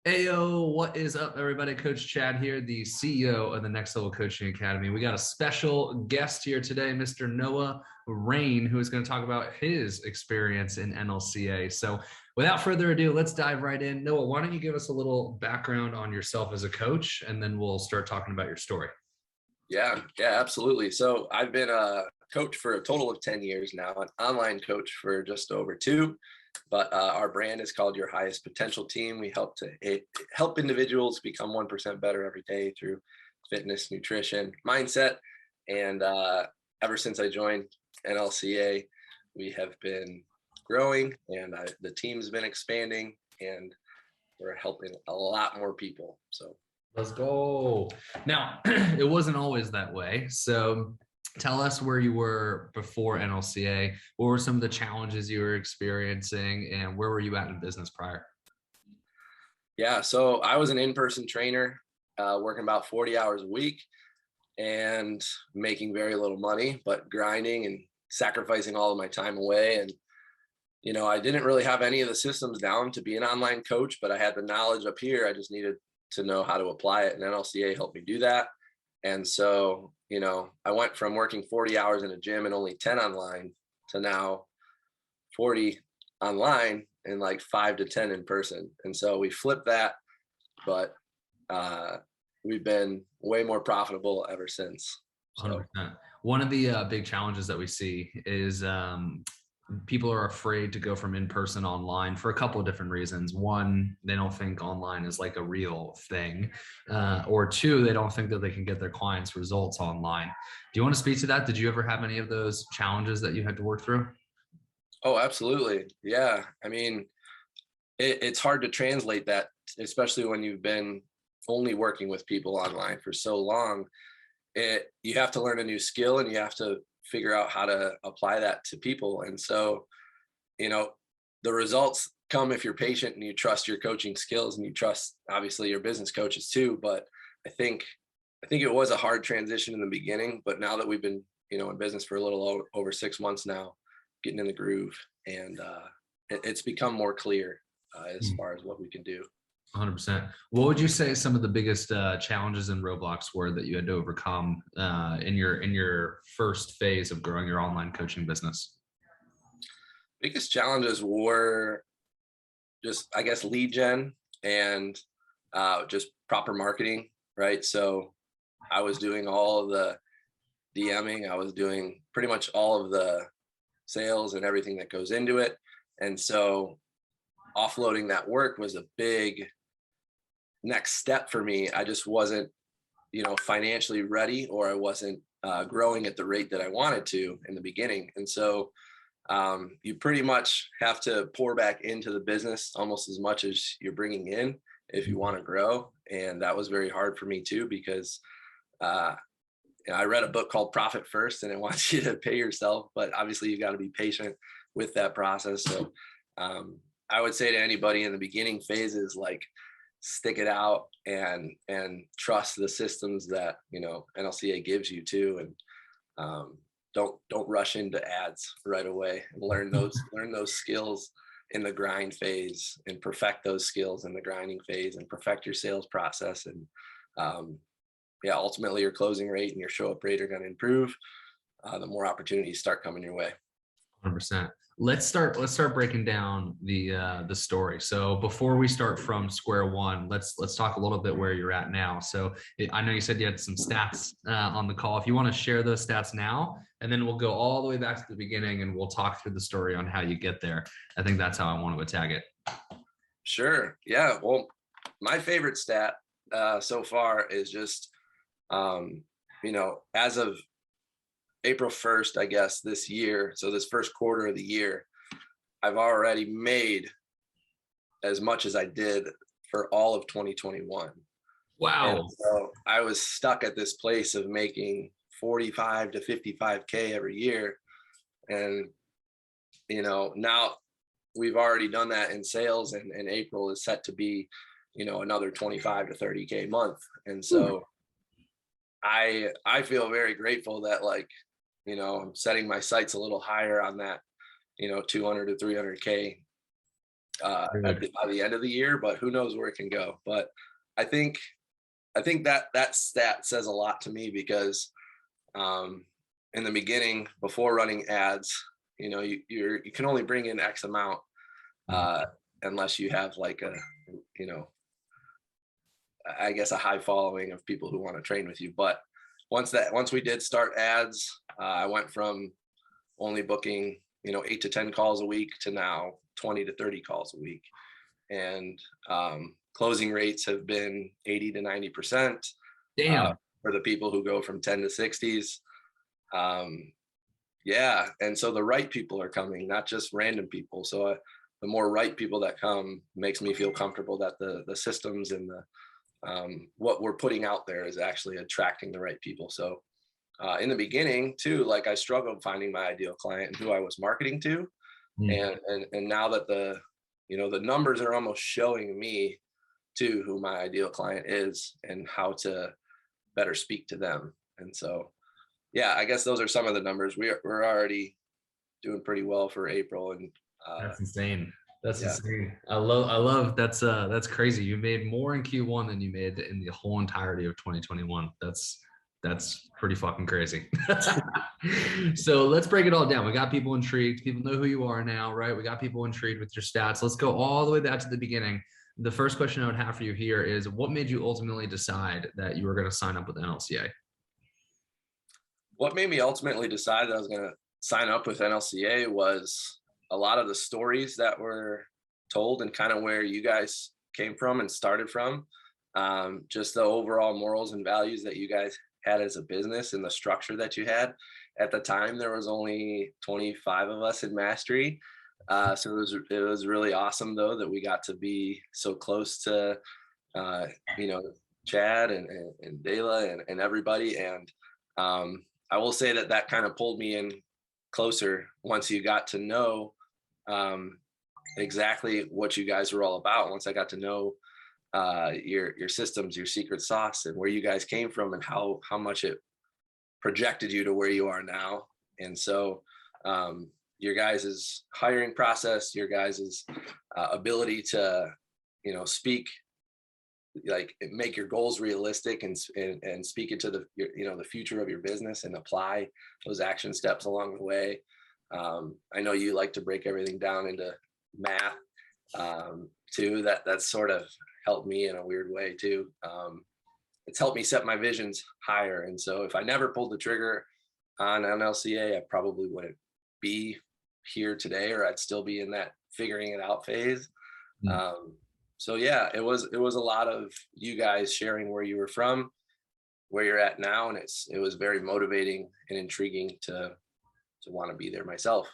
Ayo, what is up, everybody? Coach Chad here, the CEO of the Next Level Coaching Academy. We got a special guest here today, Mr. Noah Rayne, who is going to talk about his experience in NLCA. So, without further ado, let's dive right in. Noah, why don't you give us a little background on yourself as a coach, and then we'll start talking about your story. Yeah, absolutely. So I've been a coach for a total of 10 years now, an online coach for just over 2. But our brand is called Your Highest Potential Team. We help individuals become 1% better every day through fitness, nutrition, mindset. And ever since I joined NLCA, we have been growing, and the team's been expanding, and we're helping a lot more people. So Let's go. Now, it wasn't always that way. So tell us where you were before NLCA. What were some of the challenges you were experiencing, and where were you at in business prior? Yeah, so I was an in-person trainer, working about 40 hours a week and making very little money, but grinding and sacrificing all of my time away. And, I didn't really have any of the systems down to be an online coach, but I had the knowledge up here. I just needed to know how to apply it. And NLCA helped me do that. And so, I went from working 40 hours in a gym and only 10 online to now 40 online and like 5 to 10 in person. And so we flipped that, but we've been way more profitable ever since. So. 100%. One of the big challenges that we see is people are afraid to go from in-person online for a couple of different reasons. One, they don't think online is like a real thing. Or two, they don't think that they can get their clients' results online. Do you want to speak to that? Did you ever have any of those challenges that you had to work through? Oh, absolutely. Yeah. I mean, it's hard to translate that, especially when you've been only working with people online for so long. You have to learn a new skill, and you have to figure out how to apply that to people. And so, the results come if you're patient and you trust your coaching skills, and you trust obviously your business coaches too. But I think it was a hard transition in the beginning, but now that we've been, in business for a little over 6 months now, getting in the groove, and it's become more clear as far as what we can do. 100%. What would you say some of the biggest challenges and roadblocks were that you had to overcome in your first phase of growing your online coaching business? Biggest challenges were just, I guess, lead gen and just proper marketing, right? So I was doing all of the DMing. I was doing pretty much all of the sales and everything that goes into it. And so offloading that work was a big next step for me. I just wasn't, financially ready, or I wasn't growing at the rate that I wanted to in the beginning. And so you pretty much have to pour back into the business almost as much as you're bringing in if you want to grow. And that was very hard for me too, because I read a book called Profit First, and it wants you to pay yourself, but obviously you got to be patient with that process. So I would say to anybody in the beginning phases, like, stick it out and trust the systems that NLCA gives you too, and don't rush into ads right away, and learn those skills in the grind phase, and perfect those skills in the grinding phase, and perfect your sales process. And ultimately your closing rate and your show up rate are going to improve the more opportunities start coming your way. 100%. Let's start breaking down the story. So before we start from square one, let's talk a little bit where you're at now. So I know you said you had some stats on the call. If you want to share those stats now, and then we'll go all the way back to the beginning, and we'll talk through the story on how you get there. I think that's how I want to attack it. Sure. Yeah. Well, my favorite stat so far is just, as of April 1st, I guess, this year, so this first quarter of the year, I've already made as much as I did for all of 2021. Wow. And so I was stuck at this place of making 45 to 55K every year. And, now we've already done that in sales, and April is set to be, another 25 to 30K month. And so I feel very grateful that, like, I'm setting my sights a little higher on that, 200 to 300K by the end of the year, but who knows where it can go. But I think that stat says a lot to me because in the beginning, before running ads, you can only bring in X amount unless you have like a, I guess a high following of people who want to train with you. But once we did start ads, I went from only booking 8 to 10 calls a week to now 20 to 30 calls a week, and closing rates have been 80 to 90%. Damn. For the people who go from 10 to 60s. Yeah, and so the right people are coming, not just random people. So the more right people that come makes me feel comfortable that the systems and the what we're putting out there is actually attracting the right people. So in the beginning too, like I struggled finding my ideal client and who I was marketing to. And now that the numbers are almost showing me to who my ideal client is and how to better speak to them. And so, yeah, I guess those are some of the numbers. We're already doing pretty well for April. And that's insane. That's insane. I love that's crazy. You made more in Q1 than you made in the whole entirety of 2021. That's pretty fucking crazy. So let's break it all down. We got people intrigued. People know who you are now, right? We got people intrigued with your stats. Let's go all the way back to the beginning. The first question I would have for you here is, what made you ultimately decide that you were going to sign up with NLCA? What made me ultimately decide that I was going to sign up with NLCA was a lot of the stories that were told and kind of where you guys came from and started from. Just the overall morals and values that you guys had as a business and the structure that you had. At the time, there was only 25 of us in Mastery. So it was really awesome though that we got to be so close to Chad and Dela and everybody. And I will say that kind of pulled me in closer once you got to know exactly what you guys were all about. Once I got to know your systems, your secret sauce, and where you guys came from and how much it projected you to where you are now. And so your guys' hiring process, your guys' ability to, speak, like make your goals realistic and speak into the future of your business and apply those action steps along the way. I know you like to break everything down into math too. That's sort of helped me in a weird way too. It's helped me set my visions higher. And so if I never pulled the trigger on NLCA, I probably wouldn't be here today, or I'd still be in that figuring it out phase. So yeah, it was a lot of you guys sharing where you were from, where you're at now, and it was very motivating and intriguing to want to be there myself.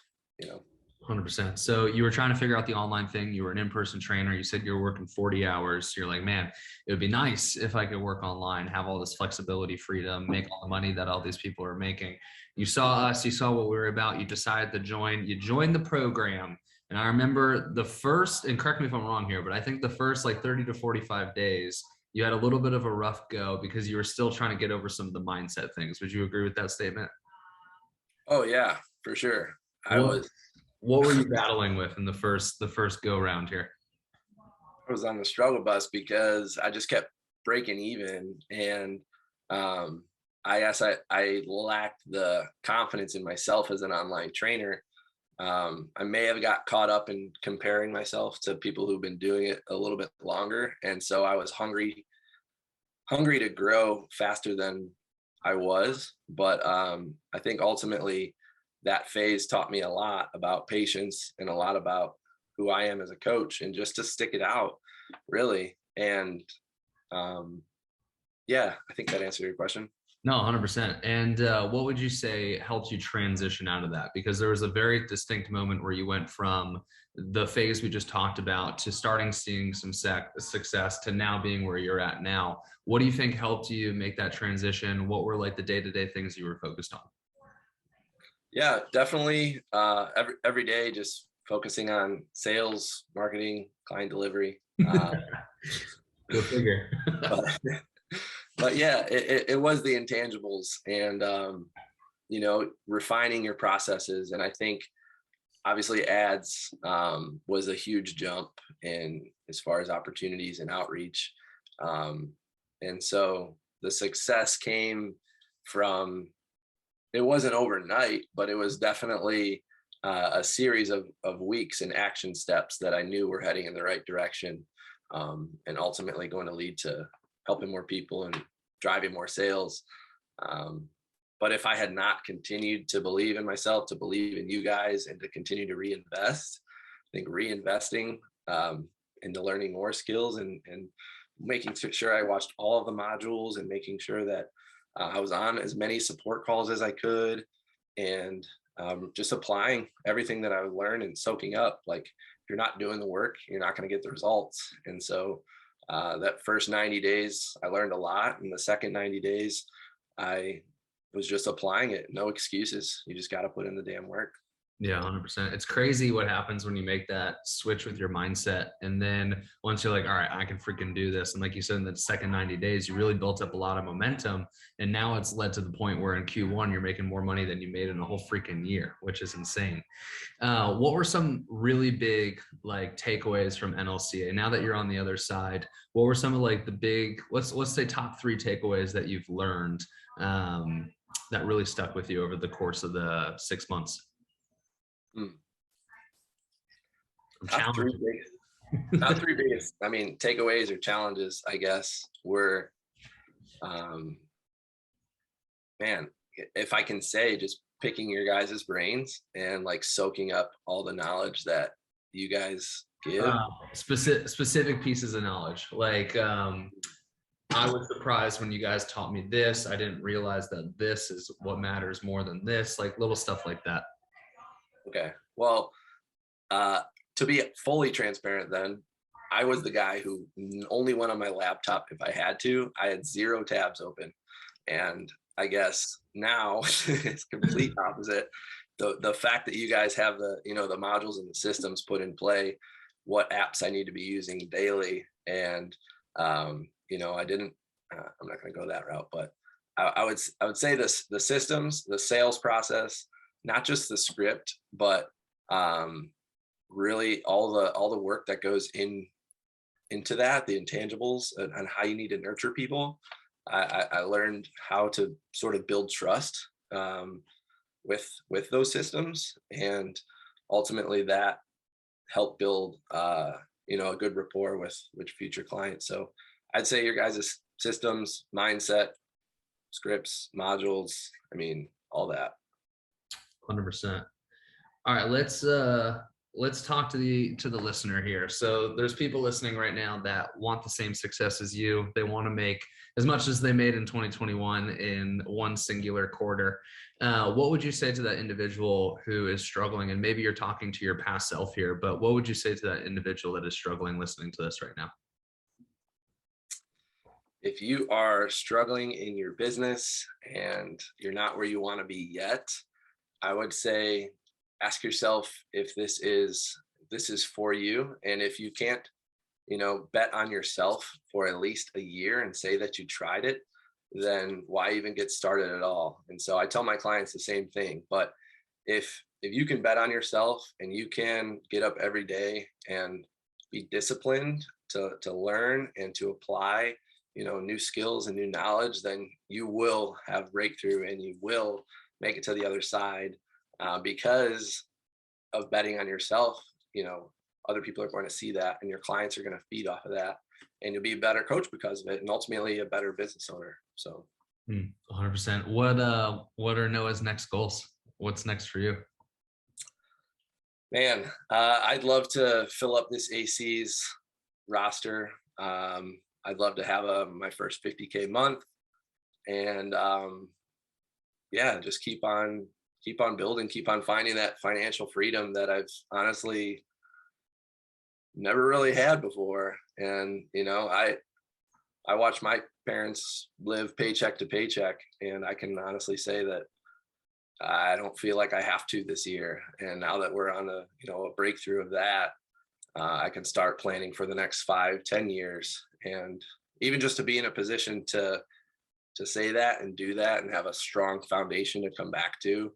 100%. So you were trying to figure out the online thing. You were an in-person trainer. You said you were working 40 hours. You're like, man, it would be nice if I could work online, have all this flexibility, freedom, make all the money that all these people are making. You saw us, you saw what we were about. You decided to join. You joined the program. And I remember the first, and correct me if I'm wrong here, but I think the first like 30 to 45 days, you had a little bit of a rough go because you were still trying to get over some of the mindset things. Would you agree with that statement? Oh yeah, for sure. What were you battling with in the first go round here? I was on the struggle bus because I just kept breaking even, and I guess I lacked the confidence in myself as an online trainer. I may have got caught up in comparing myself to people who've been doing it a little bit longer, and so I was hungry to grow faster than I was. But I think ultimately that phase taught me a lot about patience and a lot about who I am as a coach, and just to stick it out, really. And yeah, I think that answered your question. No, 100%. And what would you say helped you transition out of that? Because there was a very distinct moment where you went from the phase we just talked about to starting seeing some success to now being where you're at now. What do you think helped you make that transition? What were like the day-to-day things you were focused on? Yeah, definitely. Every day, just focusing on sales, marketing, client delivery. Go figure. But yeah, it was the intangibles, and refining your processes. And I think obviously ads was a huge jump in as far as opportunities and outreach. And so the success came from, it wasn't overnight, but it was definitely a series of weeks and action steps that I knew were heading in the right direction, and ultimately going to lead to helping more people and driving more sales. But if I had not continued to believe in myself, to believe in you guys, and to continue to reinvest, I think reinvesting into learning more skills and making sure I watched all of the modules and making sure that I was on as many support calls as I could, and just applying everything that I would learn and soaking up. Like, if you're not doing the work, you're not going to get the results. And so that first 90 days, I learned a lot. And the second 90 days, I was just applying it. No excuses. You just got to put in the damn work. Yeah, 100%. It's crazy what happens when you make that switch with your mindset. And then once you're like, all right, I can freaking do this. And like you said, in the second 90 days, you really built up a lot of momentum. And now it's led to the point where in Q1, you're making more money than you made in a whole freaking year, which is insane. What were some really big like takeaways from NLCA? Now that you're on the other side, what were some of like the big, let's say top 3 takeaways that you've learned that really stuck with you over the course of the 6 months? Top three biggest, I mean, takeaways or challenges, I guess, were, man, if I can say, just picking your guys' brains and like soaking up all the knowledge that you guys give. Specific pieces of knowledge. Like, I was surprised when you guys taught me this. I didn't realize that this is what matters more than this, like little stuff like that. Okay. Well, to be fully transparent, then I was the guy who only went on my laptop if I had to. I had 0 tabs open, and I guess now it's complete opposite. The fact that you guys have the the modules and the systems put in play, what apps I need to be using daily, and I didn't. I'm not going to go that route, but I would say this: the systems, the sales process, not just the script, but really all the work that goes into that, the intangibles and how you need to nurture people. I learned how to sort of build trust with those systems, and ultimately that helped build a good rapport with future clients. So I'd say your guys' systems, mindset, scripts, modules, I mean, all that. 100%. All right, let's talk to the listener here. So there's people listening right now that want the same success as you. They want to make as much as they made in 2021 in one singular quarter. What would you say to that individual who is struggling? And maybe you're talking to your past self here, but what would you say to that individual that is struggling listening to this right now? If you are struggling in your business and you're not where you want to be yet, I would say ask yourself if this is for you. And if you can't, bet on yourself for at least a year and say that you tried it, then why even get started at all? And so I tell my clients the same thing. But if you can bet on yourself and you can get up every day and be disciplined to learn and to apply new skills and new knowledge, then you will have breakthrough and you will make it to the other side, because of betting on yourself. Other people are going to see that, and your clients are going to feed off of that, and you'll be a better coach because of it, and ultimately a better business owner. So 100%. What are Noah's next goals? What's next for you? Man, I'd love to fill up this AC's roster. I'd love to have my first 50K month, and just keep on building, keep on finding that financial freedom that I've honestly never really had before. And I watched my parents live paycheck to paycheck, and I can honestly say that I don't feel like I have to this year. And now that we're on a breakthrough of that, I can start planning for the next 5-10 years, and even just to be in a position to say that and do that and have a strong foundation to come back to.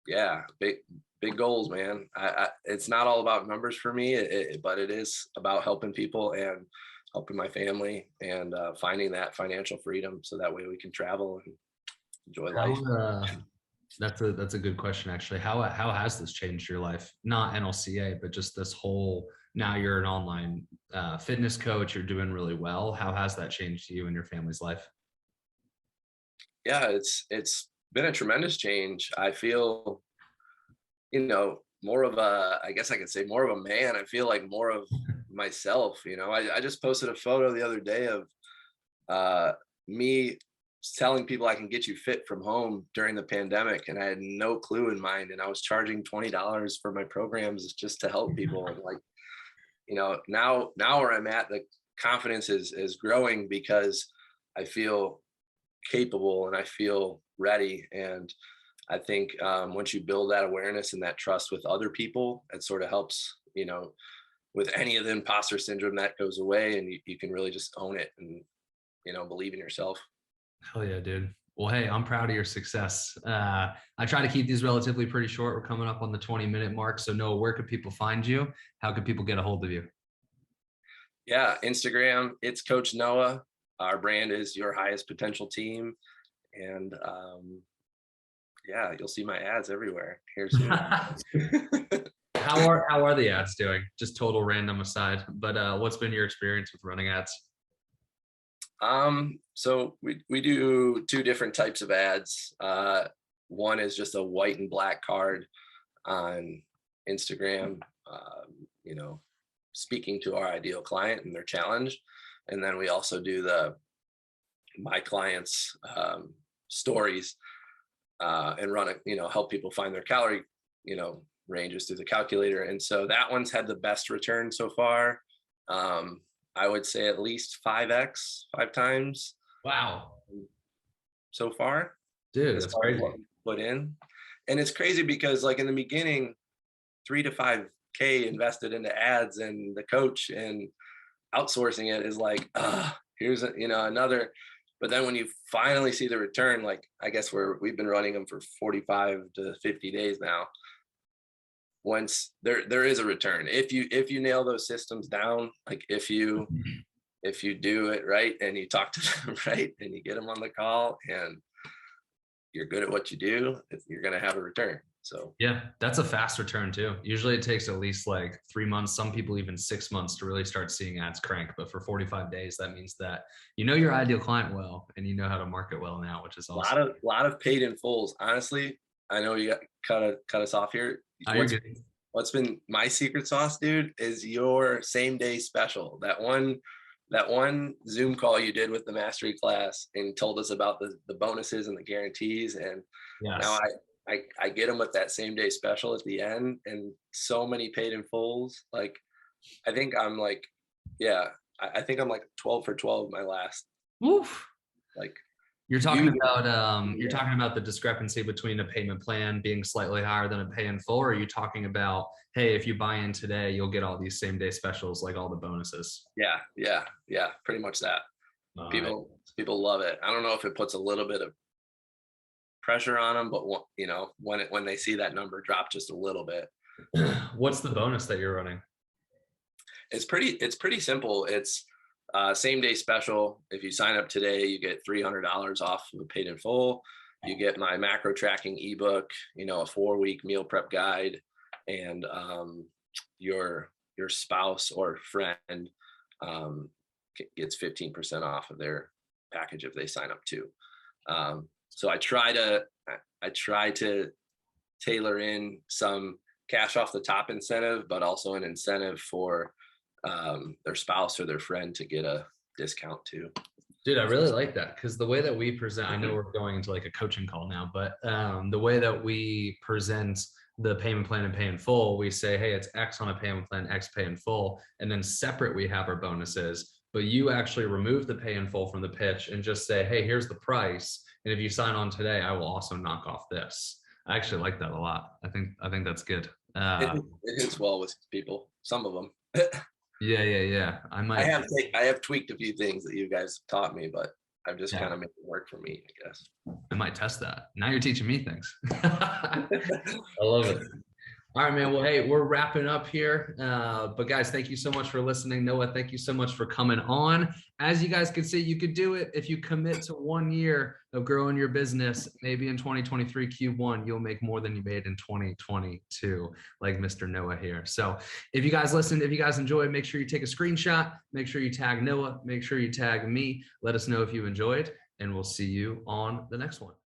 Yeah, big goals, man. It's not all about numbers for me, but it is about helping people and helping my family and finding that financial freedom so that way we can travel and enjoy life. That's a good question, actually. How has this changed your life? Not NLCA, but just this whole, now you're an online fitness coach, you're doing really well. How has that changed you and your family's life? Yeah, it's been a tremendous change. I feel, more of a, I guess I could say more of a man. I feel like more of myself. I just posted a photo the other day of uh, me telling people I can get you fit from home during the pandemic, and I had no clue in mind, and I was charging $20 for my programs just to help people. And like, now where I'm at, the confidence is growing because I feel capable and I feel ready. And I think once you build that awareness and that trust with other people, it sort of helps, with any of the imposter syndrome that goes away, and you can really just own it and, believe in yourself. Hell yeah, dude. Well, hey, I'm proud of your success. I try to keep these relatively pretty short. We're coming up on the 20-minute mark. So Noah, where could people find you? How could people get a hold of you? Yeah, Instagram, it's Coach Noah. Our brand is Your Highest Potential Team. And yeah, you'll see my ads everywhere here soon. How are the ads doing? Just total random aside, but what's been your experience with running ads? So we do two different types of ads. One is just a white and black card on Instagram, you know, speaking to our ideal client and their challenge. And then we also do my clients stories and run it, help people find their calorie, ranges through the calculator. And so that one's had the best return so far. I would say at least 5 times Wow, so far. dude, As that's far as crazy. what we put in. And it's crazy because like in the beginning, 3 to 5K invested into ads, and the coach and outsourcing it is like, here's another. But then when you finally see the return, like I guess we've been running them for 45 to 50 days now. Once there is a return, if you nail those systems down, like if you do it right and you talk to them right and you get them on the call and you're good at what you do, you're going to have a return. So Yeah, that's a fast return too. Usually it takes at least like 3 months, some people even 6 months to really start seeing ads crank. But for 45 days, that means that you know your ideal client well and you know how to market well now, which is a awesome. lot of paid in fulls. Honestly, I know you got cut us off here. Oh, you're good. What's been my secret sauce, dude, is your same day special. That one Zoom call you did with the mastery class and told us about the bonuses and the guarantees. And now Yes. I get them with that same day special at the end, and so many paid in fulls. Like I think I'm like, yeah, I think I'm like 12 for 12 my last. Woof. Like You're talking about you're yeah. talking about the discrepancy between a payment plan being slightly higher than a pay in full, or are you talking about, hey, if you buy in today, you'll get all these same day specials like all the bonuses? Yeah, pretty much that. People love it. I don't know if it puts a little bit of pressure on them, but when they see that number drop just a little bit. What's the bonus that you're running? It's pretty simple. It's same day special. If you sign up today, you get $300 off of a paid in full. You get my macro tracking ebook, a 4-week meal prep guide, and your spouse or friend gets 15% off of their package if they sign up too. So I try to tailor in some cash off the top incentive, but also an incentive for their spouse or their friend to get a discount too. Dude, I really like that because the way that we present, I know we're going into like a coaching call now, but the way that we present the payment plan and pay in full, we say, hey, it's X on a payment plan, X pay in full. And then separate, we have our bonuses. But you actually remove the pay in full from the pitch and just say, hey, here's the price. And if you sign on today, I will also knock off this. I actually like that a lot. I think that's good. It hits well with people, some of them. Yeah. I have tweaked a few things that you guys taught me, but I've just kind of made it work for me, I guess. I might test that. Now you're teaching me things. I love it. All right, man. Well, hey, we're wrapping up here. But guys, thank you so much for listening. Noah, thank you so much for coming on. As you guys can see, you could do it if you commit to 1 year of growing your business. Maybe in 2023 Q1, you'll make more than you made in 2022, like Mr. Noah here. So if you guys listened, if you guys enjoyed, make sure you take a screenshot. Make sure you tag Noah. Make sure you tag me. Let us know if you enjoyed, and we'll see you on the next one.